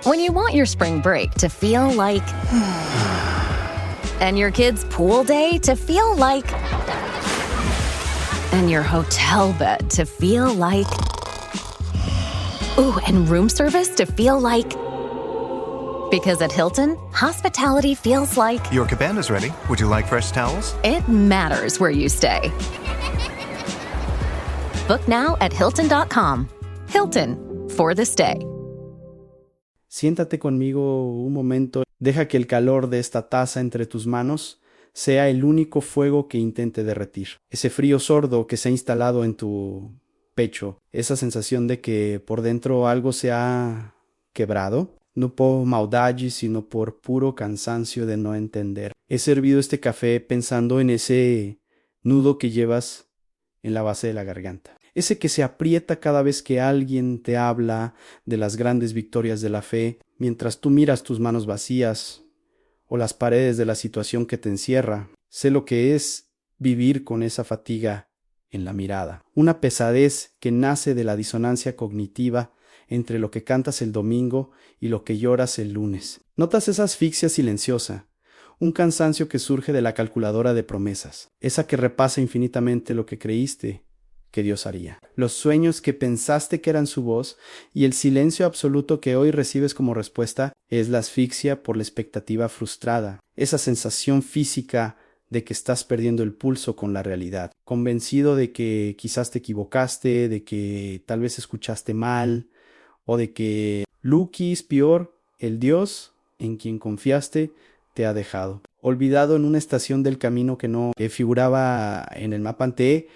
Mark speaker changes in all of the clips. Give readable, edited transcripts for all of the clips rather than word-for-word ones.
Speaker 1: When you want your spring break to feel like... and your kids' pool day to feel like... and your hotel bed to feel like... ooh, and room service to feel like... because at Hilton, hospitality feels like...
Speaker 2: Your cabana's ready. Would you like fresh towels?
Speaker 1: It matters where you stay. Book now at Hilton.com. Hilton, for the stay.
Speaker 3: Siéntate conmigo un momento. Deja que el calor de esta taza entre tus manos sea el único fuego que intente derretir. Ese frío sordo que se ha instalado en tu pecho. Esa sensación de que por dentro algo se ha quebrado. No por maldad, sino por puro cansancio de no entender. He servido este café pensando en ese nudo que llevas en la base de la garganta. Ese que se aprieta cada vez que alguien te habla de las grandes victorias de la fe, mientras tú miras tus manos vacías o las paredes de la situación que te encierra. Sé lo que es vivir con esa fatiga en la mirada. Una pesadez que nace de la disonancia cognitiva entre lo que cantas el domingo y lo que lloras el lunes. ¿Notas esa asfixia silenciosa? Un cansancio que surge de la calculadora de promesas, esa que repasa infinitamente lo que creíste que Dios haría. Los sueños que pensaste que eran su voz y el silencio absoluto que hoy recibes como respuesta es la asfixia por la expectativa frustrada, esa sensación física de que estás perdiendo el pulso con la realidad, convencido de que quizás te equivocaste, de que tal vez escuchaste mal, o de que Lukis, peor, el Dios en quien confiaste te ha dejado. Olvidado en una estación del camino que no figuraba en el mapa ante,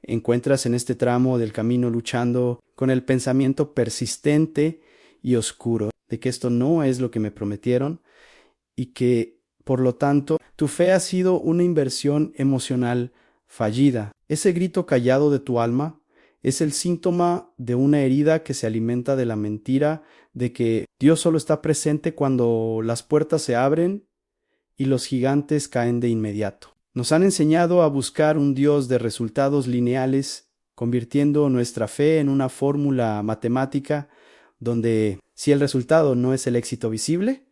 Speaker 3: encuentras en este tramo del camino luchando con el pensamiento persistente y oscuro de que esto no es lo que me prometieron y que, por lo tanto, tu fe ha sido una inversión emocional fallida. Ese grito callado de tu alma es el síntoma de una herida que se alimenta de la mentira de que Dios solo está presente cuando las puertas se abren y los gigantes caen de inmediato. Nos han enseñado a buscar un Dios de resultados lineales, convirtiendo nuestra fe en una fórmula matemática donde, si el resultado no es el éxito visible,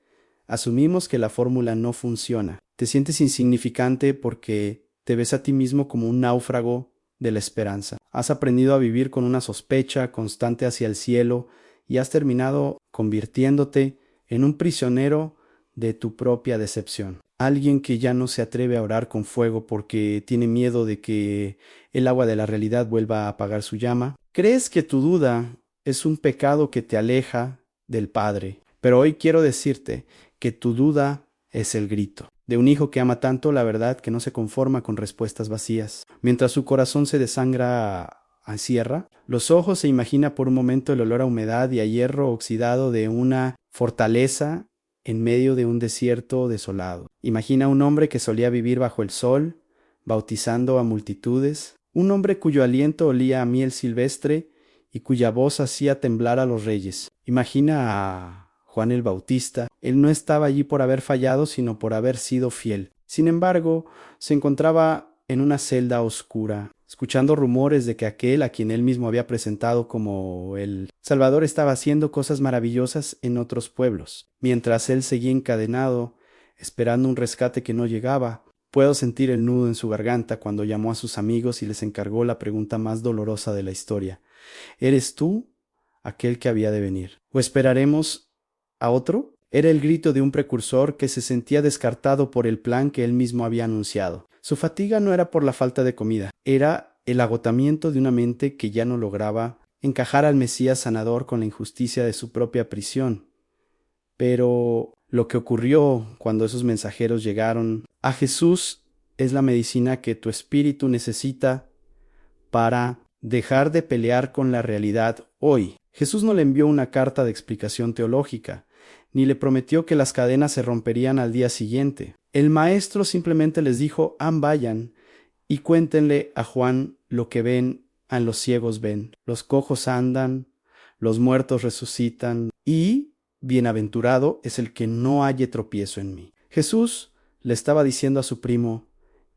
Speaker 3: asumimos que la fórmula no funciona. Te sientes insignificante porque te ves a ti mismo como un náufrago de la esperanza. Has aprendido a vivir con una sospecha constante hacia el cielo y has terminado convirtiéndote en un prisionero de tu propia decepción. Alguien que ya no se atreve a orar con fuego porque tiene miedo de que el agua de la realidad vuelva a apagar su llama. Crees que tu duda es un pecado que te aleja del Padre, pero hoy quiero decirte que tu duda es el grito de un hijo que ama tanto la verdad que no se conforma con respuestas vacías. Mientras su corazón se desangra a sierra, los ojos se imagina por un momento el olor a humedad y a hierro oxidado de una fortaleza en medio de un desierto desolado. Imagina un hombre que solía vivir bajo el sol, bautizando a multitudes, un hombre cuyo aliento olía a miel silvestre y cuya voz hacía temblar a los reyes. Imagina a Juan el Bautista. Él no estaba allí por haber fallado, sino por haber sido fiel. Sin embargo, se encontraba en una celda oscura, escuchando rumores de que aquel a quien él mismo había presentado como el Salvador estaba haciendo cosas maravillosas en otros pueblos. Mientras él seguía encadenado, esperando un rescate que no llegaba, puedo sentir el nudo en su garganta cuando llamó a sus amigos y les encargó la pregunta más dolorosa de la historia. ¿Eres tú aquel que había de venir? ¿O esperaremos a otro? Era el grito de un precursor que se sentía descartado por el plan que él mismo había anunciado. Su fatiga no era por la falta de comida, era el agotamiento de una mente que ya no lograba encajar al Mesías sanador con la injusticia de su propia prisión. Pero lo que ocurrió cuando esos mensajeros llegaron a Jesús es la medicina que tu espíritu necesita para dejar de pelear con la realidad hoy. Jesús no le envió una carta de explicación teológica, ni le prometió que las cadenas se romperían al día siguiente. El maestro simplemente les dijo: vayan y cuéntenle a Juan lo que ven, a los ciegos ven, los cojos andan, los muertos resucitan, y bienaventurado es el que no halle tropiezo en mí. Jesús le estaba diciendo a su primo,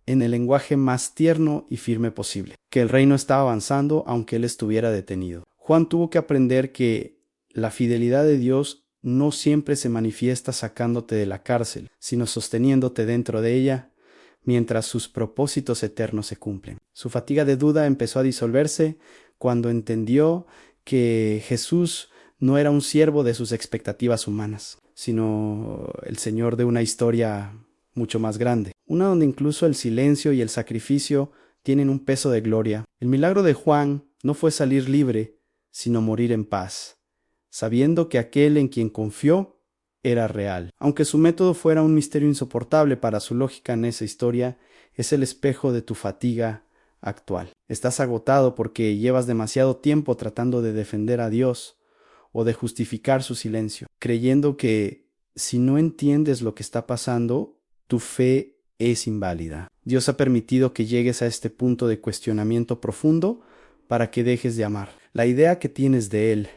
Speaker 3: en el lenguaje más tierno y firme posible, que el reino estaba avanzando aunque él estuviera detenido. Juan tuvo que aprender que la fidelidad de Dios no siempre se manifiesta sacándote de la cárcel, sino sosteniéndote dentro de ella mientras sus propósitos eternos se cumplen. Su fatiga de duda empezó a disolverse cuando entendió que Jesús no era un siervo de sus expectativas humanas, sino el Señor de una historia mucho más grande, una donde incluso el silencio y el sacrificio tienen un peso de gloria. El milagro de Juan no fue salir libre, sino morir en paz, sabiendo que aquel en quien confió era real. Aunque su método fuera un misterio insoportable para su lógica en esa historia, es el espejo de tu fatiga actual. Estás agotado porque llevas demasiado tiempo tratando de defender a Dios o de justificar su silencio, creyendo que si no entiendes lo que está pasando, tu fe es inválida. Dios ha permitido que llegues a este punto de cuestionamiento profundo para que dejes de amar la idea que tienes de Él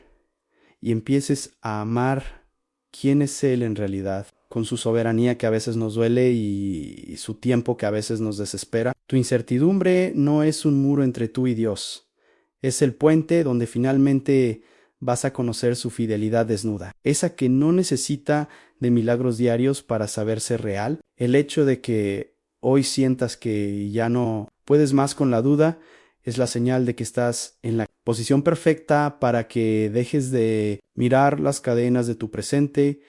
Speaker 3: y empieces a amar quién es Él en realidad, con su soberanía que a veces nos duele y su tiempo que a veces nos desespera. Tu incertidumbre no es un muro entre tú y Dios, es el puente donde finalmente vas a conocer su fidelidad desnuda, esa que no necesita de milagros diarios para saberse real. El hecho de que hoy sientas que ya no puedes más con la duda es la señal de que estás en la posición perfecta para que dejes de mirar las cadenas de tu presente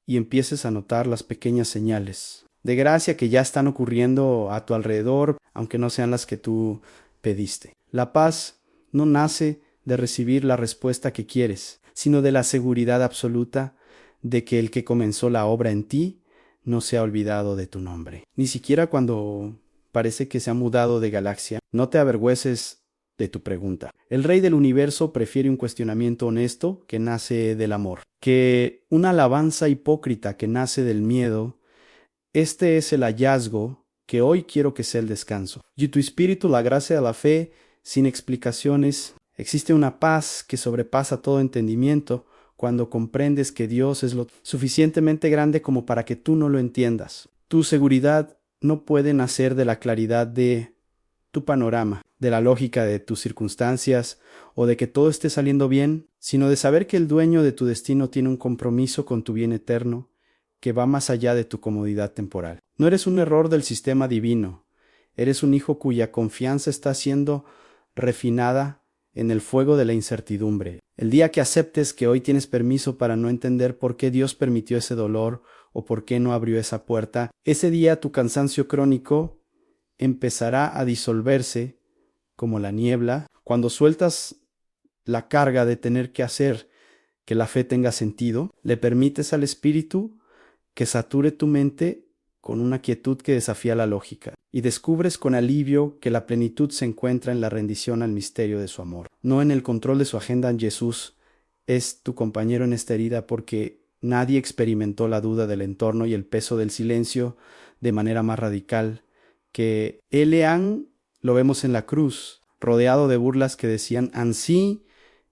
Speaker 3: y empieces a notar las pequeñas señales de gracia que ya están ocurriendo a tu alrededor, aunque no sean las que tú pediste. La paz no nace de recibir la respuesta que quieres, sino de la seguridad absoluta de que el que comenzó la obra en ti no se ha olvidado de tu nombre. Ni siquiera cuando parece que se ha mudado de galaxia, no te avergüeces de tu pregunta. El Rey del Universo prefiere un cuestionamiento honesto que nace del amor, que una alabanza hipócrita que nace del miedo. Este es el hallazgo que hoy quiero que sea el descanso. Y tu espíritu, la gracia de la fe, sin explicaciones. Existe una paz que sobrepasa todo entendimiento cuando comprendes que Dios es lo suficientemente grande como para que tú no lo entiendas. Tu seguridad no puede nacer de la claridad de tu panorama, de la lógica de tus circunstancias o de que todo esté saliendo bien, sino de saber que el dueño de tu destino tiene un compromiso con tu bien eterno que va más allá de tu comodidad temporal. No eres un error del sistema divino, eres un hijo cuya confianza está siendo refinada en el fuego de la incertidumbre. El día que aceptes que hoy tienes permiso para no entender por qué Dios permitió ese dolor o por qué no abrió esa puerta, ese día tu cansancio crónico empezará a disolverse como la niebla. Cuando sueltas la carga de tener que hacer que la fe tenga sentido, le permites al Espíritu que sature tu mente con una quietud que desafía la lógica, y descubres con alivio que la plenitud se encuentra en la rendición al misterio de su amor, no en el control de su agenda en Jesús. Es tu compañero en esta herida porque nadie experimentó la duda del entorno y el peso del silencio de manera más radical que Eleán. Lo vemos en la cruz, rodeado de burlas que decían: ansí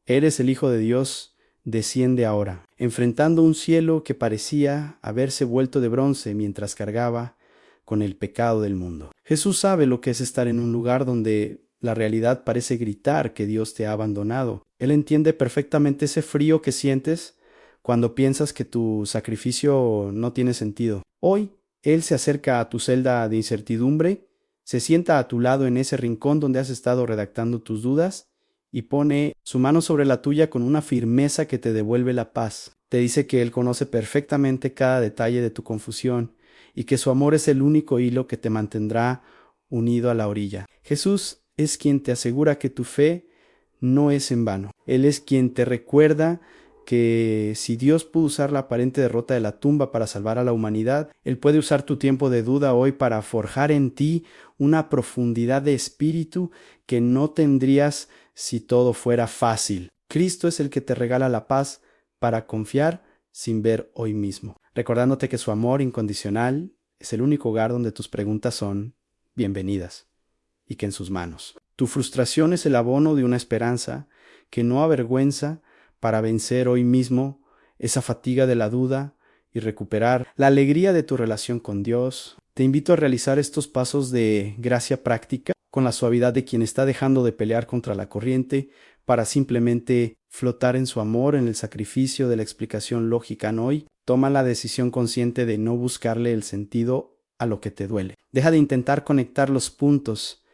Speaker 3: eres el Hijo de Dios, desciende ahora, enfrentando un cielo que parecía haberse vuelto de bronce mientras cargaba con el pecado del mundo. Jesús sabe lo que es estar en un lugar donde la realidad parece gritar que Dios te ha abandonado. Él entiende perfectamente ese frío que sientes cuando piensas que tu sacrificio no tiene sentido. Hoy, Él se acerca a tu celda de incertidumbre, se sienta a tu lado en ese rincón donde has estado redactando tus dudas y pone su mano sobre la tuya con una firmeza que te devuelve la paz. Te dice que Él conoce perfectamente cada detalle de tu confusión y que su amor es el único hilo que te mantendrá unido a la orilla. Jesús es quien te asegura que tu fe no es en vano. Él es quien te recuerda que si Dios pudo usar la aparente derrota de la tumba para salvar a la humanidad, Él puede usar tu tiempo de duda hoy para forjar en ti una profundidad de espíritu que no tendrías si todo fuera fácil. Cristo es el que te regala la paz para confiar sin ver hoy mismo, recordándote que su amor incondicional es el único hogar donde tus preguntas son bienvenidas y que en sus manos. Tu frustración es el abono de una esperanza que no avergüenza para vencer hoy mismo esa fatiga de la duda y recuperar la alegría de tu relación con Dios. Te invito a realizar estos pasos de gracia práctica con la suavidad de quien está dejando de pelear contra la corriente para simplemente flotar en su amor, en el sacrificio de la explicación lógica hoy. Toma la decisión consciente de no buscarle el sentido a lo que te duele. Deja de intentar conectar los puntos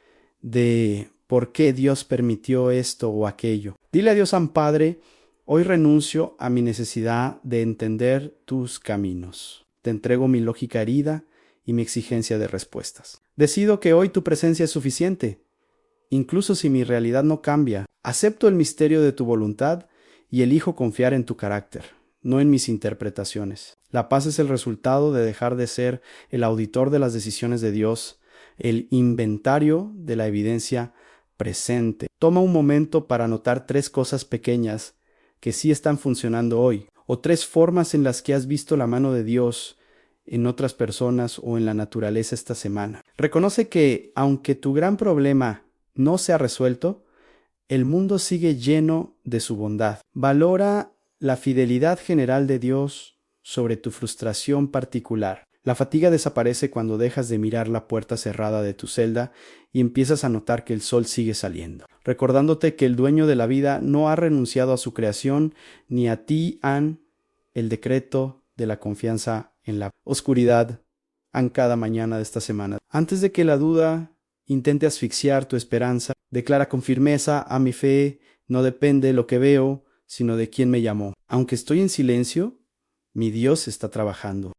Speaker 3: de por qué Dios permitió esto o aquello. Dile a Dios, San Padre, hoy renuncio a mi necesidad de entender tus caminos. Te entrego mi lógica herida y mi exigencia de respuestas. Decido que hoy tu presencia es suficiente. Incluso si mi realidad no cambia, acepto el misterio de tu voluntad y elijo confiar en tu carácter, no en mis interpretaciones. La paz es el resultado de dejar de ser el auditor de las decisiones de Dios, el inventario de la evidencia presente. Toma un momento para notar 3 cosas pequeñas que sí están funcionando hoy, o 3 formas en las que has visto la mano de Dios en otras personas o en la naturaleza esta semana. Reconoce que, aunque tu gran problema no se ha resuelto, el mundo sigue lleno de su bondad. Valora la fidelidad general de Dios sobre tu frustración particular. La fatiga desaparece cuando dejas de mirar la puerta cerrada de tu celda y empiezas a notar que el sol sigue saliendo, recordándote que el dueño de la vida no ha renunciado a su creación, ni a ti han el decreto de la confianza en la oscuridad cada mañana de esta semana. Antes de que la duda intente asfixiar tu esperanza, declara con firmeza: a mi fe no depende lo que veo, sino de quién me llamó. Aunque estoy en silencio, mi Dios está trabajando.